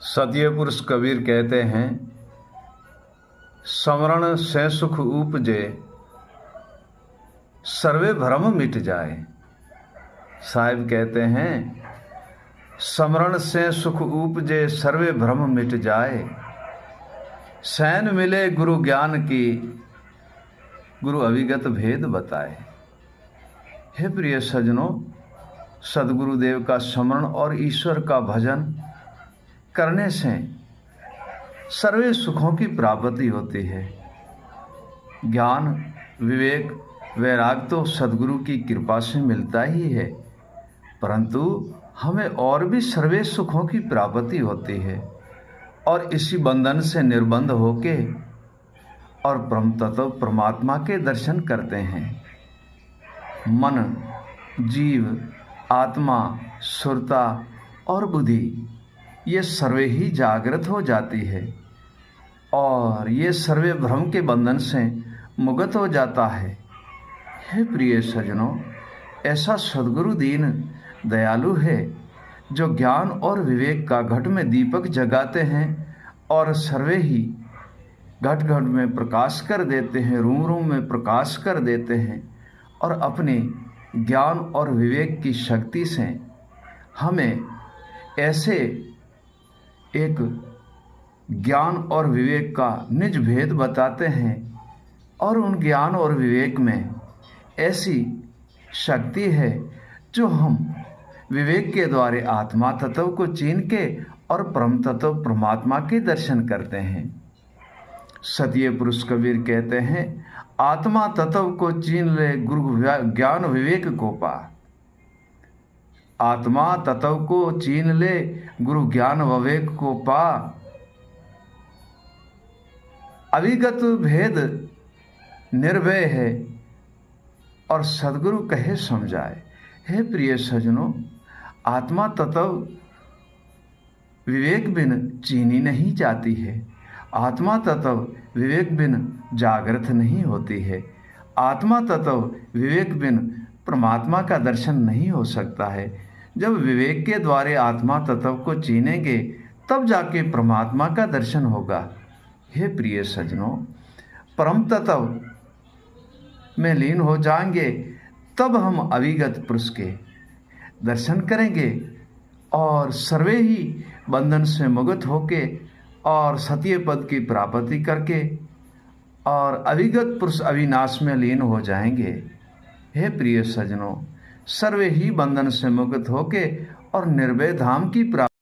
सत्य पुरुष कबीर कहते हैं, स्मरण से सुख उपजे, सर्वे भ्रम मिट जाए। साहिब कहते हैं, स्मरण से सुख उपजे, सर्वे भ्रम मिट जाए। सैन मिले गुरु ज्ञान की, गुरु अविगत भेद बताए। हे प्रिय सज्जनों, सदगुरुदेव का स्मरण और ईश्वर का भजन करने से सर्वे सुखों की प्राप्ति होती है। ज्ञान, विवेक, वैराग तो सदगुरु की कृपा से मिलता ही है, परंतु हमें और भी सर्वे सुखों की प्राप्ति होती है। और इसी बंधन से निर्बंध होके और परम तत्व परमात्मा के दर्शन करते हैं। मन, जीव, आत्मा, सुरता और बुद्धि ये सर्वे ही जागृत हो जाती है और ये सर्वे भ्रम के बंधन से मुक्त हो जाता है। हे प्रिय सज्जनों, ऐसा सद्गुरु दीन दयालु है जो ज्ञान और विवेक का घट में दीपक जगाते हैं और सर्वे ही घट घट में प्रकाश कर देते हैं, रूम रूम में प्रकाश कर देते हैं और अपने ज्ञान और विवेक की शक्ति से हमें ऐसे एक ज्ञान और विवेक का निज भेद बताते हैं और उन ज्ञान और विवेक में ऐसी शक्ति है जो हम विवेक के द्वारा आत्मा तत्व को चीन के और परम तत्व परमात्मा के दर्शन करते हैं। सत्य पुरुष कबीर कहते हैं, आत्मा तत्व को चीन ले, गुरु ज्ञान विवेक को पा। आत्मा तत्व को चीन ले, गुरु ज्ञान विवेक को पा। अविगत भेद निर्भय है और सद्गुरु कहे समझाए। हे प्रिय सज्जनों, आत्मा तत्व विवेक बिन चीनी नहीं जाती है। आत्मा तत्व विवेक बिन जागृत नहीं होती है। आत्मा तत्व विवेक बिन परमात्मा का दर्शन नहीं हो सकता है। जब विवेक के द्वारा आत्मा तत्व को चीनेंगे तब जाके परमात्मा का दर्शन होगा। हे प्रिय सज्जनों, परम तत्व में लीन हो जाएंगे तब हम अविगत पुरुष के दर्शन करेंगे और सर्वे ही बंधन से मुक्त होके और सत्य पद की प्राप्ति करके और अविगत पुरुष अविनाश में लीन हो जाएंगे। हे प्रिय सज्जनों, सर्वे ही बंधन से मुक्त होके और निर्भय धाम की प्राप्ति